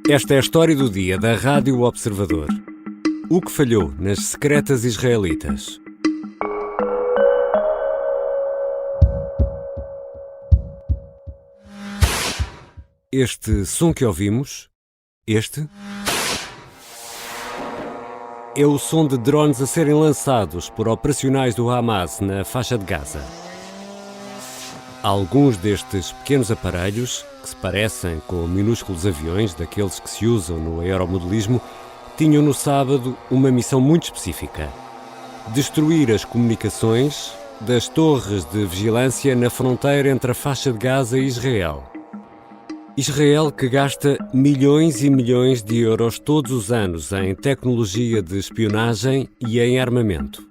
Esta é a história do dia da Rádio Observador. O que falhou nas secretas israelitas? Este som que ouvimos, é o som de drones a serem lançados por operacionais do Hamas na faixa de Gaza. Alguns destes pequenos aparelhos, que se parecem com minúsculos aviões daqueles que se usam no aeromodelismo, tinham no sábado uma missão muito específica: destruir as comunicações das torres de vigilância na fronteira entre a faixa de Gaza e Israel. Israel, que gasta milhões e milhões de euros todos os anos em tecnologia de espionagem e em armamento.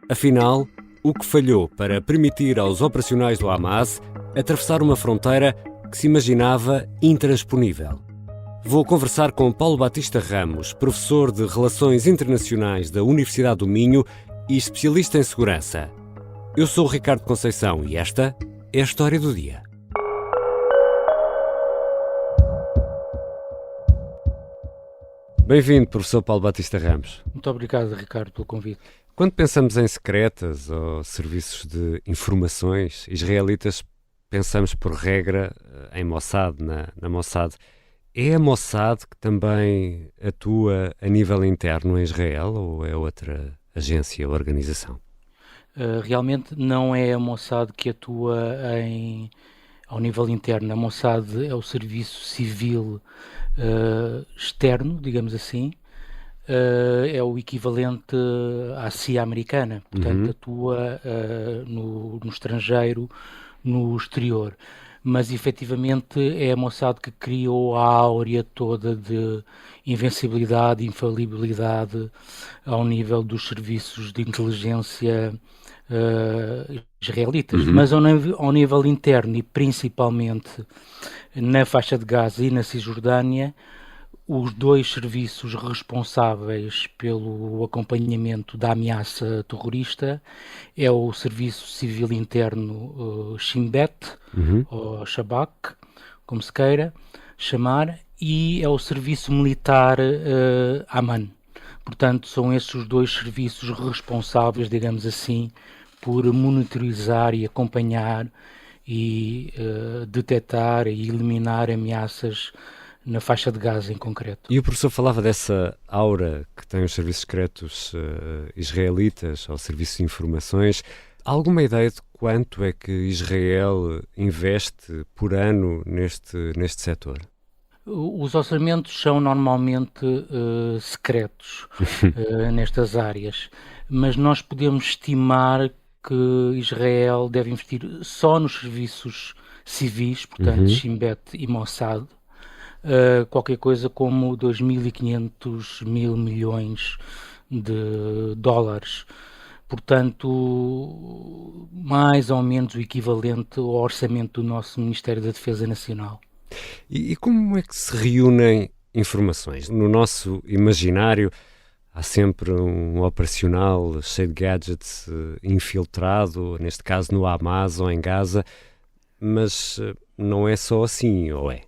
Afinal, o que falhou para permitir aos operacionais do Hamas atravessar uma fronteira que se imaginava intransponível? Vou conversar com Paulo Batista Ramos, professor de Relações Internacionais da Universidade do Minho e especialista em segurança. Eu sou o Ricardo Conceição e esta é a história do dia. Bem-vindo, professor Paulo Batista Ramos. Muito obrigado, Ricardo, pelo convite. Quando pensamos em secretas ou serviços de informações israelitas, pensamos por regra em Mossad, na Mossad. É a Mossad que também atua a nível interno em Israel ou é outra agência ou organização? Realmente não é a Mossad que atua ao nível interno. A Mossad é o serviço civil externo, digamos assim. É o equivalente à CIA americana, portanto atua no estrangeiro, no exterior, mas efetivamente é a Mossad que criou a áurea toda de invencibilidade, infalibilidade ao nível dos serviços de inteligência israelitas, mas ao nível interno e principalmente na faixa de Gaza e na Cisjordânia, os dois serviços responsáveis pelo acompanhamento da ameaça terrorista é o Serviço Civil Interno Shin Bet, ou Shabak, como se queira chamar, e é o Serviço Militar Aman. Portanto, são esses os dois serviços responsáveis, digamos assim, por monitorizar e acompanhar e detectar e eliminar ameaças na faixa de Gaza em concreto. E o professor falava dessa aura que têm os serviços secretos israelitas, ou serviços de informações. Há alguma ideia de quanto é que Israel investe por ano neste setor? Os orçamentos são normalmente secretos nestas áreas, mas nós podemos estimar que Israel deve investir só nos serviços civis, portanto Shin Bet e Mossad, qualquer coisa como 2.500 mil milhões de dólares. Portanto, mais ou menos o equivalente ao orçamento do nosso Ministério da Defesa Nacional. E como é que se reúnem informações? No nosso imaginário há sempre um operacional cheio de gadgets infiltrado, neste caso no Hamas ou em Gaza, mas não é só assim, ou é?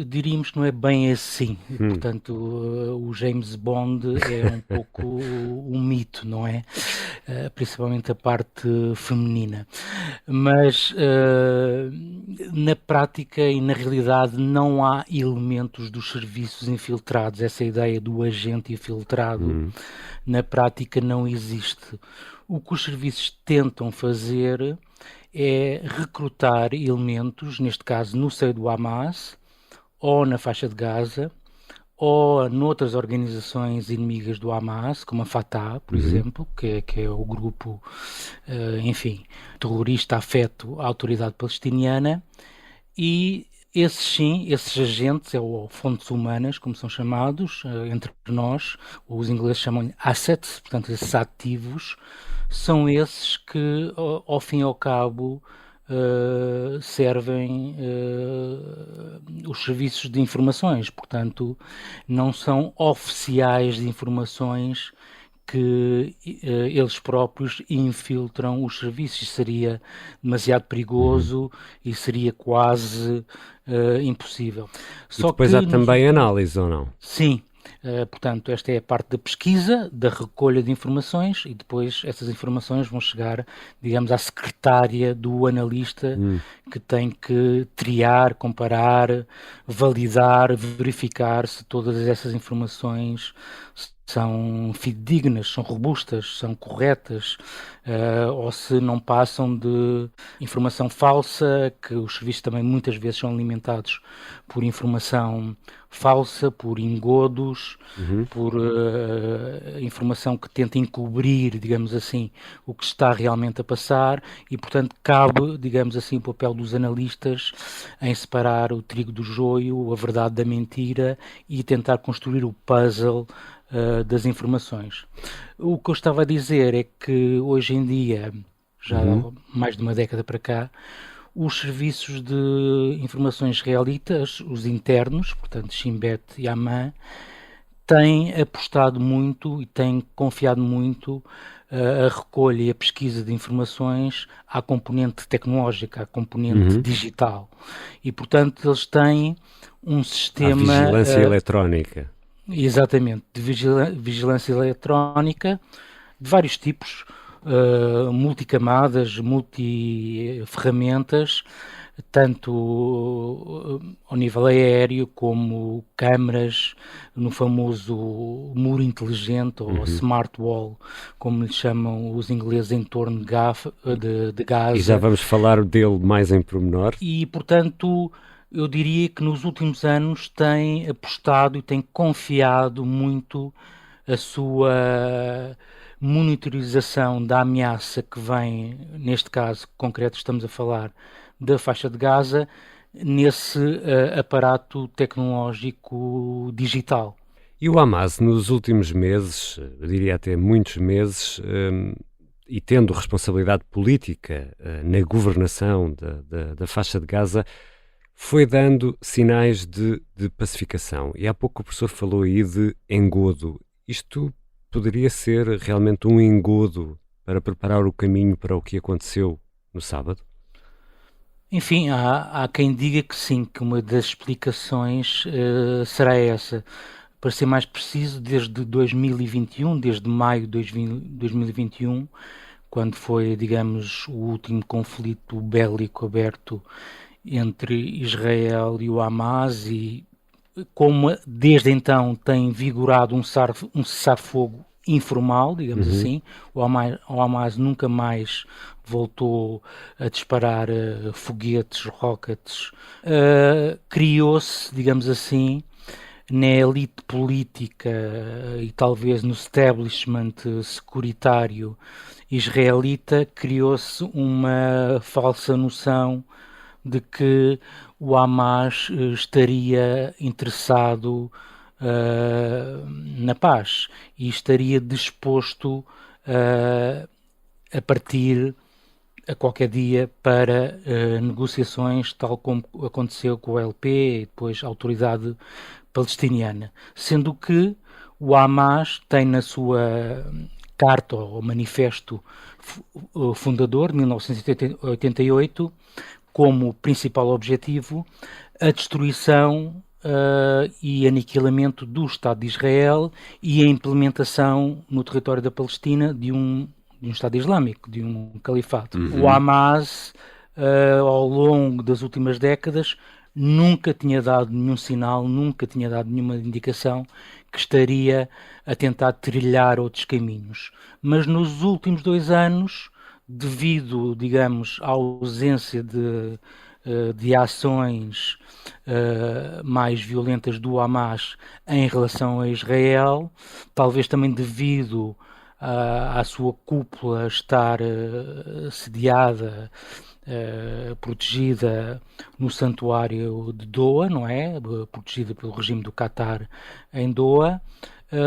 Diríamos que não é bem assim. Portanto, o James Bond é um pouco um mito, não é? Principalmente a parte feminina. Mas na prática e na realidade não há elementos dos serviços infiltrados. Essa ideia do agente infiltrado na prática não existe. O que os serviços tentam fazer é recrutar elementos, neste caso no seio do Hamas, ou na faixa de Gaza, ou noutras organizações inimigas do Hamas, como a Fatah, por exemplo, que é o grupo, terrorista afeto à autoridade palestiniana, e esses agentes, ou fontes humanas, como são chamados, entre nós, os ingleses chamam-lhe assets, portanto esses ativos, são esses que, ao fim e ao cabo, servem os serviços de informações, portanto não são oficiais de informações que eles próprios infiltram os serviços. Seria demasiado perigoso e seria quase impossível. E depois há também análise, ou não? Sim. Portanto, esta é a parte da pesquisa, da recolha de informações, e depois essas informações vão chegar, digamos, à secretária do analista, que tem que triar, comparar, validar, verificar se todas essas informações são fidedignas, são robustas, são corretas, ou se não passam de informação falsa, que os serviços também muitas vezes são alimentados por informação falsa, por engodos, por informação que tenta encobrir, digamos assim, o que está realmente a passar, e portanto cabe, digamos assim, o papel dos analistas em separar o trigo do joio, a verdade da mentira, e tentar construir o puzzle das informações. O que eu estava a dizer é que hoje em dia, já há mais de uma década para cá, os serviços de informações israelitas, os internos, portanto Shin Bet e Amman, têm apostado muito e têm confiado muito a recolha e a pesquisa de informações à componente tecnológica, à componente digital. E, portanto, eles têm um sistema... A vigilância eletrónica. Exatamente, de vigilância eletrónica de vários tipos, multicamadas, multiferramentas, tanto ao nível aéreo como câmaras no famoso muro inteligente ou smart wall, como lhe chamam os ingleses, em torno de Gaza. E já vamos falar dele mais em pormenor. E, portanto, eu diria que nos últimos anos tem apostado e tem confiado muito a sua monitorização da ameaça que vem, neste caso concreto estamos a falar da faixa de Gaza, nesse aparato tecnológico digital. E o Hamas, nos últimos meses, eu diria até muitos meses, e tendo responsabilidade política na governação da faixa de Gaza, foi dando sinais de pacificação. E há pouco o professor falou aí de engodo. Isto poderia ser realmente um engodo para preparar o caminho para o que aconteceu no sábado? Enfim, há quem diga que sim, que uma das explicações será essa. Para ser mais preciso, desde 2021, desde maio de 2021, quando foi, digamos, o último conflito bélico aberto entre Israel e o Hamas, e como desde então tem vigorado um cessar-fogo informal, digamos assim, o Hamas nunca mais voltou a disparar foguetes, rockets, criou-se, digamos assim, na elite política e talvez no establishment securitário israelita, criou-se uma falsa noção de que o Hamas estaria interessado na paz e estaria disposto a partir a qualquer dia para negociações, tal como aconteceu com o LP e depois a autoridade palestiniana. Sendo que o Hamas tem na sua carta ou manifesto fundador, de 1988, como principal objetivo a destruição e aniquilamento do Estado de Israel e a implementação no território da Palestina de um Estado Islâmico, de um califato. O Hamas, ao longo das últimas décadas, nunca tinha dado nenhum sinal, nunca tinha dado nenhuma indicação que estaria a tentar trilhar outros caminhos. Mas nos últimos 2 anos, devido, digamos, à ausência de ações mais violentas do Hamas em relação a Israel, talvez também devido à sua cúpula estar sediada, protegida no santuário de Doha, não é? Protegida pelo regime do Qatar em Doha,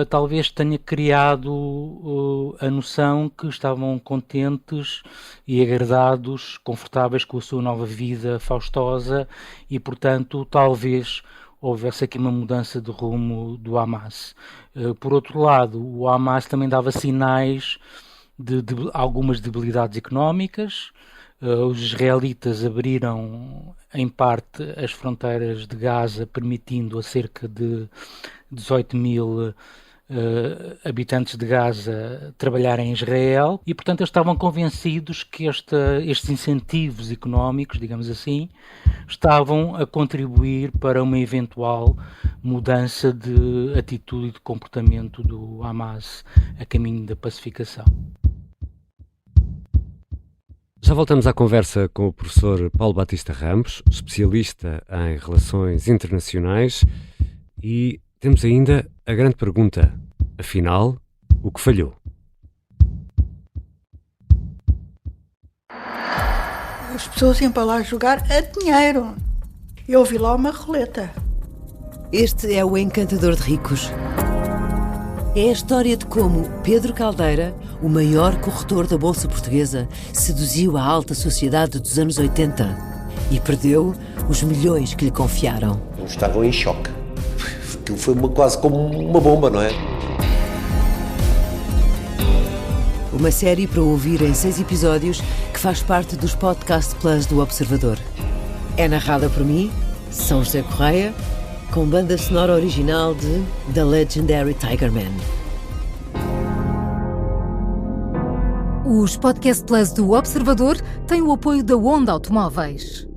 talvez tenha criado a noção que estavam contentes e agradados, confortáveis com a sua nova vida faustosa e, portanto, talvez houvesse aqui uma mudança de rumo do Hamas. Por outro lado, o Hamas também dava sinais de algumas debilidades económicas. Os israelitas abriram, em parte, as fronteiras de Gaza, permitindo a cerca de 18 mil habitantes de Gaza trabalharem em Israel e, portanto, eles estavam convencidos que estes incentivos económicos, digamos assim, estavam a contribuir para uma eventual mudança de atitude e de comportamento do Hamas a caminho da pacificação. Já voltamos à conversa com o professor Paulo Batista Ramos, especialista em relações internacionais, e temos ainda a grande pergunta, afinal, o que falhou? As pessoas iam para lá jogar a dinheiro. Eu vi lá uma roleta. Este é o Encantador de Ricos. É a história de como Pedro Caldeira, o maior corretor da Bolsa Portuguesa, seduziu a alta sociedade dos anos 80 e perdeu os milhões que lhe confiaram. Eles estavam em choque. Aquilo foi quase como uma bomba, não é? Uma série para ouvir em 6 episódios que faz parte dos Podcast Plus do Observador. É narrada por mim, São José Correia, com banda sonora original de The Legendary Tigerman. Os Podcast Plus do Observador têm o apoio da Onda Automóveis.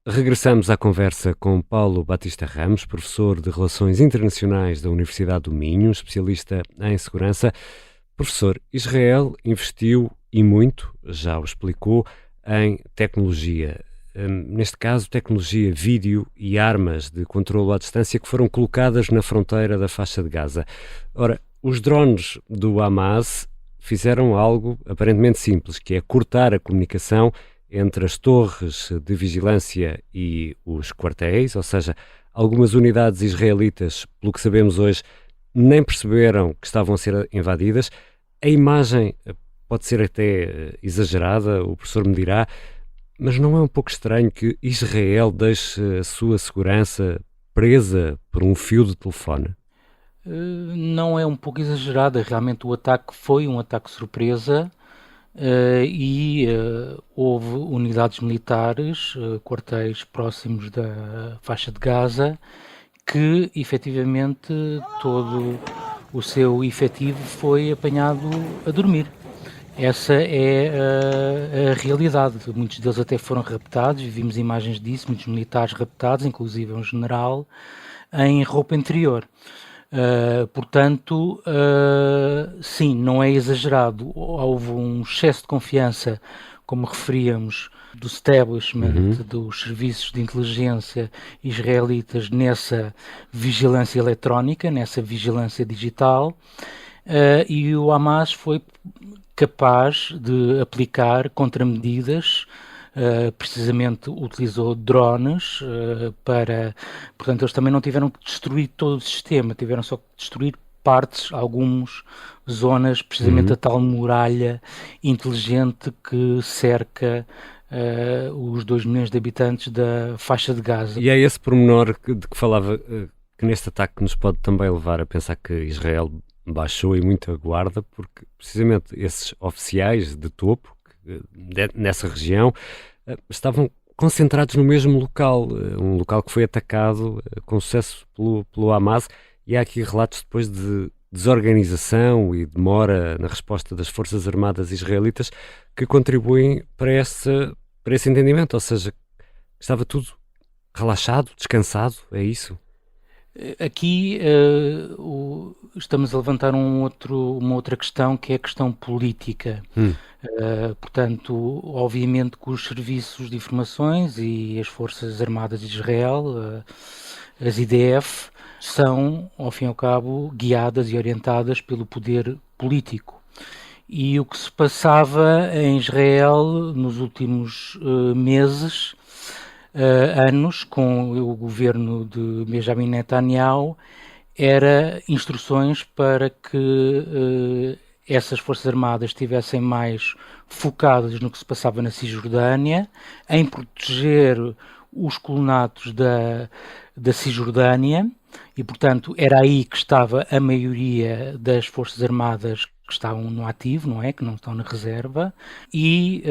Regressamos à conversa com Paulo Batista Ramos, professor de Relações Internacionais da Universidade do Minho, especialista em segurança. Professor, Israel investiu e muito, já o explicou, em tecnologia. Neste caso, tecnologia vídeo e armas de controlo à distância que foram colocadas na fronteira da faixa de Gaza. Ora, os drones do Hamas fizeram algo aparentemente simples, que é cortar a comunicação entre as torres de vigilância e os quartéis, ou seja, algumas unidades israelitas, pelo que sabemos hoje, nem perceberam que estavam a ser invadidas. A imagem pode ser até exagerada, o professor me dirá, mas não é um pouco estranho que Israel deixe a sua segurança presa por um fio de telefone? Não é um pouco exagerada, realmente o ataque foi um ataque surpresa e houve unidades militares, quartéis próximos da faixa de Gaza, que efetivamente todo o seu efetivo foi apanhado a dormir. Essa é a realidade. Muitos deles até foram raptados, vimos imagens disso, muitos militares raptados, inclusive um general, em roupa interior. Portanto, sim, não é exagerado. Houve um excesso de confiança, como referíamos, do establishment, dos serviços de inteligência israelitas nessa vigilância eletrónica, nessa vigilância digital, e o Hamas foi capaz de aplicar contramedidas. Precisamente utilizou drones para... Portanto, eles também não tiveram que destruir todo o sistema, tiveram só que destruir partes, algumas zonas, precisamente a tal muralha inteligente que cerca os 2 milhões de habitantes da faixa de Gaza. E é esse pormenor de que falava, que neste ataque nos pode também levar a pensar que Israel baixou e muito a guarda, porque precisamente esses oficiais de topo nessa região estavam concentrados no mesmo local, um local que foi atacado com sucesso pelo Hamas, e há aqui relatos depois de desorganização e demora na resposta das Forças Armadas israelitas que contribuem para esse entendimento, ou seja, estava tudo relaxado, descansado, é isso? Aqui estamos a levantar uma outra questão, que é a questão política. Portanto, obviamente que os serviços de informações e as Forças Armadas de Israel, as IDF, são, ao fim e ao cabo, guiadas e orientadas pelo poder político. E o que se passava em Israel nos últimos meses, anos, com o governo de Benjamin Netanyahu, era instruções para que essas Forças Armadas estivessem mais focadas no que se passava na Cisjordânia, em proteger os colonatos da Cisjordânia, e, portanto, era aí que estava a maioria das Forças Armadas que estavam no ativo, não é? Que não estão na reserva, e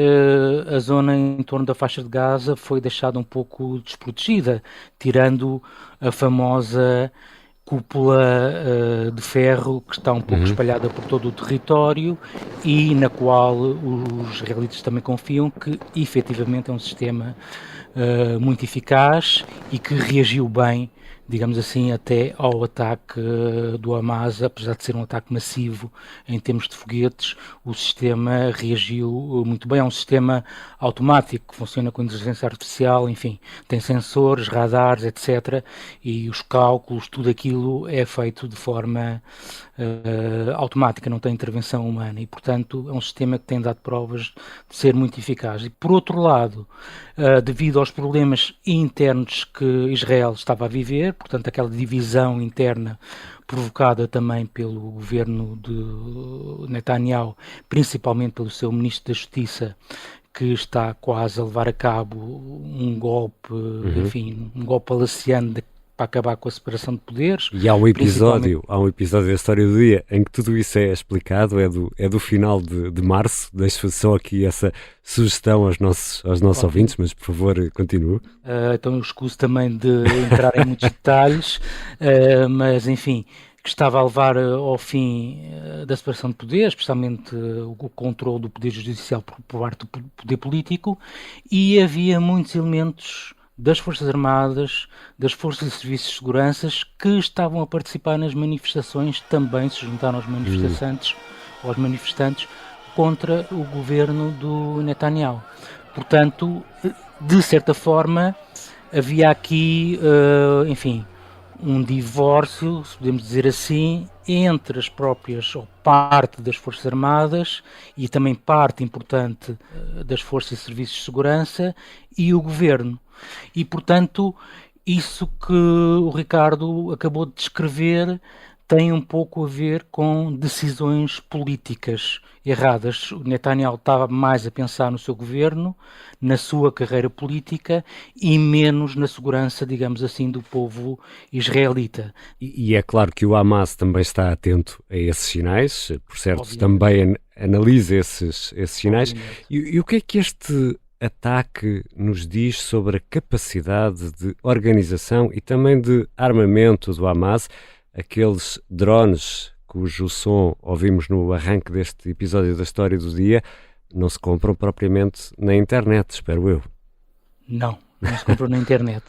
a zona em torno da faixa de Gaza foi deixada um pouco desprotegida, tirando a famosa cúpula de ferro que está um pouco espalhada por todo o território e na qual os israelitas também confiam que efetivamente é um sistema muito eficaz e que reagiu bem, digamos assim, até ao ataque do Hamas. Apesar de ser um ataque massivo em termos de foguetes, o sistema reagiu muito bem. É um sistema automático que funciona com inteligência artificial, enfim, tem sensores, radares, etc. E os cálculos, tudo aquilo é feito de forma automática, não tem intervenção humana e, portanto, é um sistema que tem dado provas de ser muito eficaz. E, por outro lado, devido aos problemas internos que Israel estava a viver, portanto, aquela divisão interna provocada também pelo governo de Netanyahu, principalmente pelo seu ministro da Justiça, que está quase a levar a cabo um golpe, enfim, um golpe palaciano para acabar com a separação de poderes. E há um episódio da História do Dia em que tudo isso é explicado, é do final de março. Deixo só aqui essa sugestão aos nossos ouvintes, mas por favor continue. Então eu escuso também de entrar em muitos detalhes, mas enfim, que estava a levar ao fim da separação de poderes, especialmente o controle do poder judicial por parte do poder político, e havia muitos elementos das Forças Armadas, das Forças e Serviços de Segurança que estavam a participar nas manifestações, também se juntaram aos manifestantes contra o governo do Netanyahu. Portanto, de certa forma, havia aqui, enfim, um divórcio, se podemos dizer assim, entre as próprias, ou parte das Forças Armadas e também parte importante das Forças e Serviços de Segurança e o governo. E, portanto, isso que o Ricardo acabou de descrever tem um pouco a ver com decisões políticas erradas. O Netanyahu estava mais a pensar no seu governo, na sua carreira política e menos na segurança, digamos assim, do povo israelita. E é claro que o Hamas também está atento a esses sinais, por certo, Obviamente. também analisa esses sinais. E o que é que este ataque nos diz sobre a capacidade de organização e também de armamento do Hamas? Aqueles drones cujo som ouvimos no arranque deste episódio da História do Dia não se compram propriamente na internet, espero eu. Não se comprou na internet.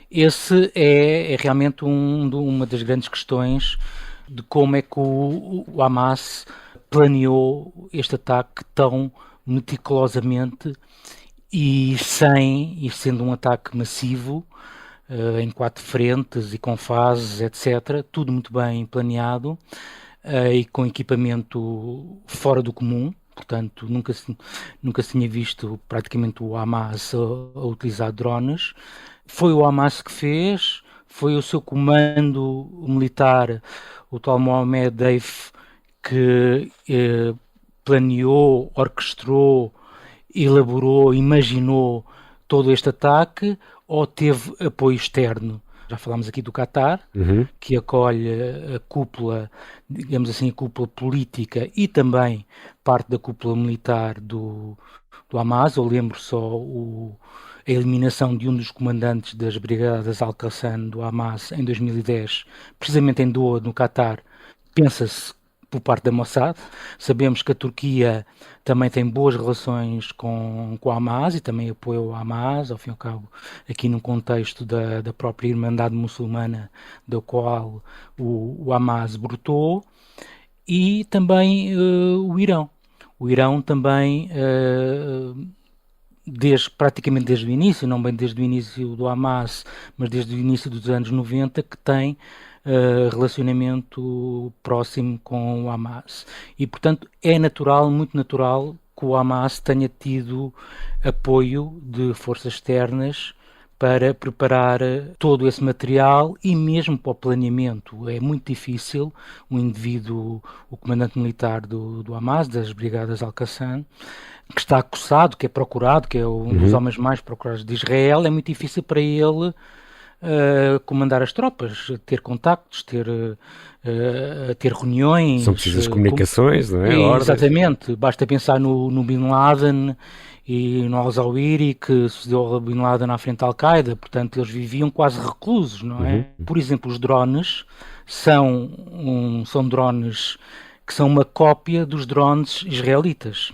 Esse é realmente uma das grandes questões de como é que o Hamas planeou este ataque tão meticulosamente e sendo um ataque massivo, em 4 frentes e com fases, etc. Tudo muito bem planeado e com equipamento fora do comum. Portanto, nunca se tinha visto praticamente o Hamas a utilizar drones. Foi o Hamas que fez, foi o seu comando militar, o tal Mohammed Deif, que planeou, orquestrou, elaborou, imaginou todo este ataque, ou teve apoio externo? Já falámos aqui do Qatar, que acolhe a cúpula, digamos assim, a cúpula política e também parte da cúpula militar do Hamas. Eu lembro só a eliminação de um dos comandantes das brigadas Al-Qassam do Hamas em 2010, precisamente em Doha, no Qatar. Pensa-se por parte da Mossad. Sabemos que a Turquia também tem boas relações com o Hamas e também apoia o Hamas, ao fim e ao cabo, aqui no contexto da própria Irmandade Muçulmana, da qual o Hamas brotou, e também o Irão. O Irão também, praticamente desde o início, não bem desde o início do Hamas, mas desde o início dos anos 90, que tem relacionamento próximo com o Hamas. E, portanto, é natural, muito natural, que o Hamas tenha tido apoio de forças externas para preparar todo esse material e mesmo para o planeamento. É muito difícil um indivíduo, o comandante militar do Hamas, das Brigadas Al-Qassam, que está acossado, que é procurado, que é um dos homens mais procurados de Israel, é muito difícil para ele comandar as tropas, ter contactos, ter reuniões. São precisas comunicações, não é? Ordens. Exatamente. Basta pensar no Bin Laden e no Al-Zawahiri, que sucedeu ao Bin Laden à frente da Al-Qaeda, portanto eles viviam quase reclusos, não é? Por exemplo, os drones são drones que são uma cópia dos drones israelitas.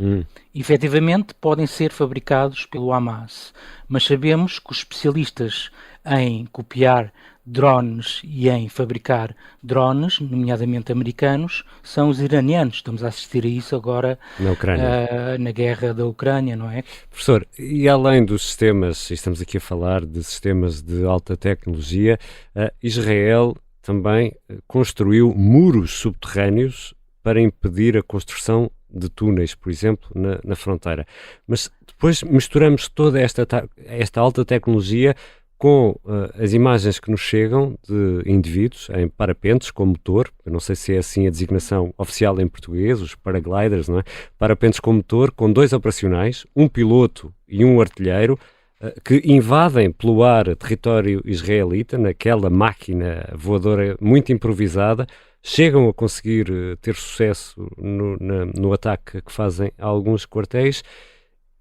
Efetivamente podem ser fabricados pelo Hamas, mas sabemos que os especialistas em copiar drones e em fabricar drones, nomeadamente americanos, são os iranianos. Estamos a assistir a isso agora na Ucrânia, na guerra da Ucrânia, não é? Professor, e além dos sistemas, estamos aqui a falar de sistemas de alta tecnologia, Israel também construiu muros subterrâneos para impedir a construção de túneis, por exemplo, na fronteira. Mas depois misturamos toda esta alta tecnologia com as imagens que nos chegam de indivíduos em parapentes com motor, eu não sei se é assim a designação oficial em português, os paragliders, não é? Parapentes com motor, com 2 operacionais, um piloto e um artilheiro, que invadem pelo ar território israelita, naquela máquina voadora muito improvisada, chegam a conseguir ter sucesso no ataque que fazem a alguns quartéis.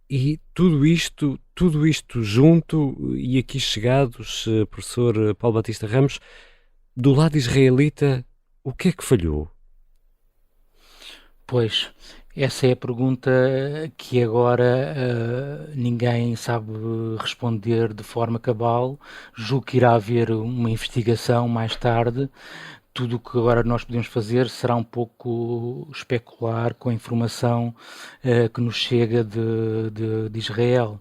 E tudo isto junto, e aqui chegados, professor Paulo Batista Ramos, do lado israelita, o que é que falhou? Pois, essa é a pergunta que agora ninguém sabe responder de forma cabal. Julgo que irá haver uma investigação mais tarde. Tudo o que agora nós podemos fazer será um pouco especular com a informação que nos chega de Israel.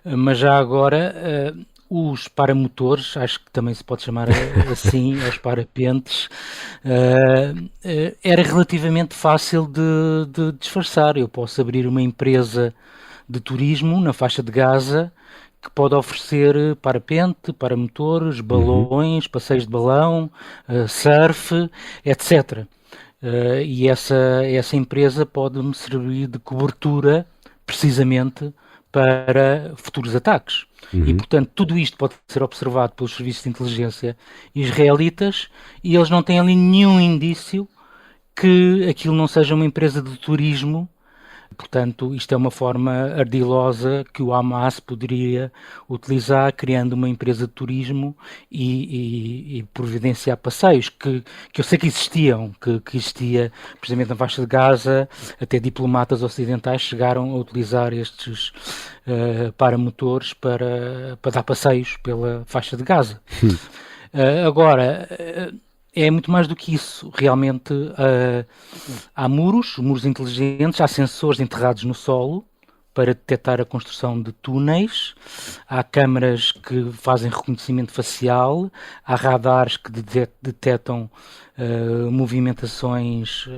Mas já agora, os paramotores, acho que também se pode chamar assim, os parapentes, era relativamente fácil de disfarçar. Eu posso abrir uma empresa de turismo na faixa de Gaza, que pode oferecer parapente, paramotores, balões, passeios de balão, surf, etc. E essa empresa pode-me servir de cobertura, precisamente, para futuros ataques. E, portanto, tudo isto pode ser observado pelos serviços de inteligência israelitas e eles não têm ali nenhum indício que aquilo não seja uma empresa de turismo. Portanto, isto é uma forma ardilosa que o Hamas poderia utilizar, criando uma empresa de turismo e providenciar passeios que eu sei que existiam, que existia precisamente na faixa de Gaza. Até diplomatas ocidentais chegaram a utilizar estes paramotores para dar passeios pela faixa de Gaza. Agora, é muito mais do que isso. Realmente há muros inteligentes, há sensores enterrados no solo para detectar a construção de túneis, há câmaras que fazem reconhecimento facial, há radares que detectam movimentações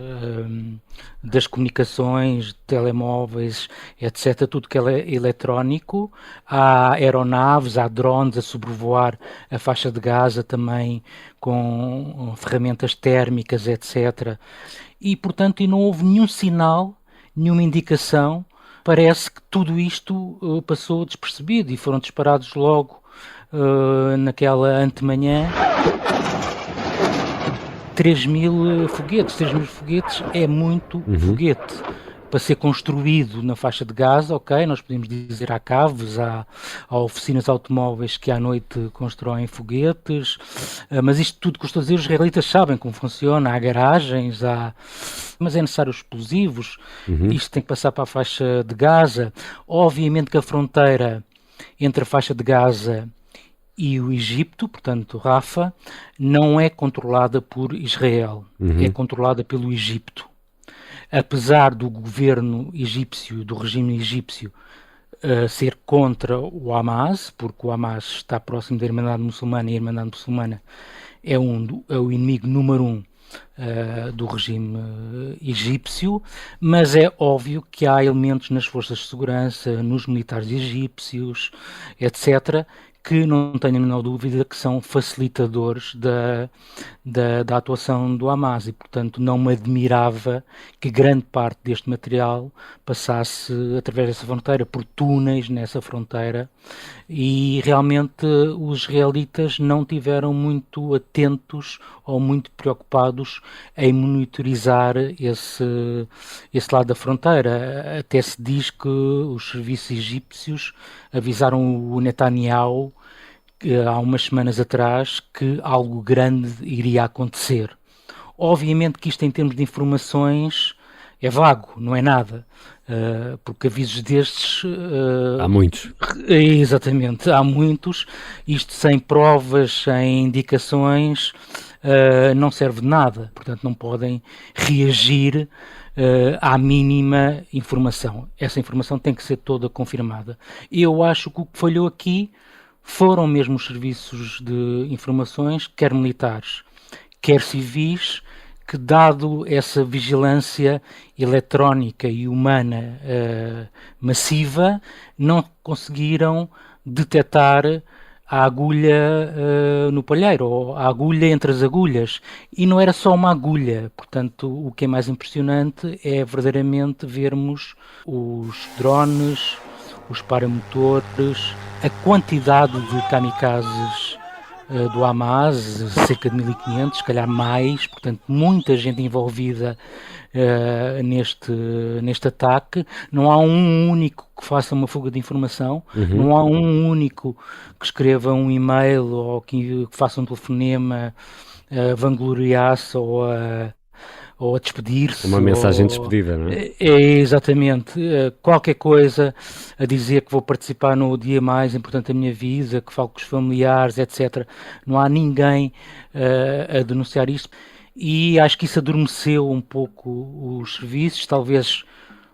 das comunicações, telemóveis, etc., tudo que é eletrónico. Há aeronaves, há drones a sobrevoar a faixa de Gaza também com ferramentas térmicas, etc. E, portanto, não houve nenhum sinal, nenhuma indicação. Parece que tudo isto passou despercebido e foram disparados logo naquela antemanhã 3.000 foguetes. 3.000 foguetes é muito foguete. Para ser construído na faixa de Gaza, ok, nós podemos dizer há caves, há oficinas automóveis que à noite constroem foguetes, mas isto tudo que eu estou a dizer, os israelitas sabem como funciona, há garagens, mas é necessário explosivos, isto tem que passar para a faixa de Gaza. Obviamente que a fronteira entre a faixa de Gaza e o Egito, portanto Rafah, não é controlada por Israel, é controlada pelo Egito. Apesar do governo egípcio, do regime egípcio, ser contra o Hamas, porque o Hamas está próximo da Irmandade Muçulmana e a Irmandade Muçulmana é o inimigo número 1 do regime egípcio, mas é óbvio que há elementos nas forças de segurança, nos militares egípcios, etc., que não tenho a menor dúvida que são facilitadores da atuação do Hamas, e portanto não me admirava que grande parte deste material passasse através dessa fronteira, por túneis nessa fronteira, e realmente os israelitas não tiveram muito atentos ou muito preocupados em monitorizar esse lado da fronteira. Até se diz que os serviços egípcios avisaram o Netanyahu há umas semanas atrás que algo grande iria acontecer. Obviamente que isto, em termos de informações, é vago, não é nada, porque avisos destes... Há muitos. Exatamente, há muitos. Isto sem provas, sem indicações, não serve de nada. Portanto, não podem reagir à mínima informação. Essa informação tem que ser toda confirmada. Eu acho que o que falhou aqui foram mesmo os serviços de informações, quer militares, quer civis, que, dado essa vigilância eletrónica e humana massiva, não conseguiram detectar a agulha no palheiro, ou a agulha entre as agulhas. E não era só uma agulha. Portanto, o que é mais impressionante é verdadeiramente vermos os drones, os paramotores, a quantidade de kamikazes do Hamas, cerca de 1500, se calhar mais, portanto muita gente envolvida neste ataque. Não há um único que faça uma fuga de informação, não há um único que escreva um e-mail ou que faça um telefonema a vangloriar-se ou a despedir-se. Uma mensagem de despedida, não é? É exatamente. Qualquer coisa a dizer que vou participar no dia mais importante da minha vida, que falo com os familiares, etc. Não há ninguém a denunciar isto. E acho que isso adormeceu um pouco os serviços. Talvez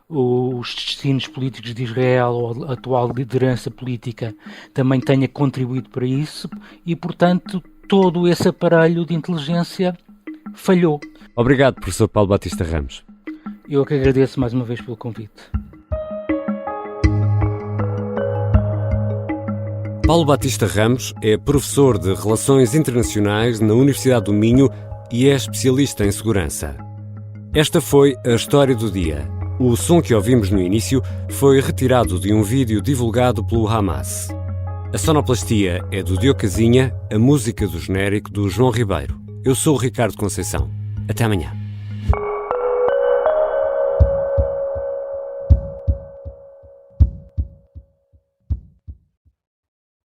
os destinos políticos de Israel ou a atual liderança política também tenha contribuído para isso. E, portanto, todo esse aparelho de inteligência falhou. Obrigado, professor Paulo Batista Ramos. Eu que agradeço mais uma vez pelo convite. Paulo Batista Ramos é professor de Relações Internacionais na Universidade do Minho e é especialista em segurança. Esta foi a história do dia. O som que ouvimos no início foi retirado de um vídeo divulgado pelo Hamas. A sonoplastia é do Diogo Casinha, a música do genérico do João Ribeiro. Eu sou o Ricardo Conceição. Até amanhã.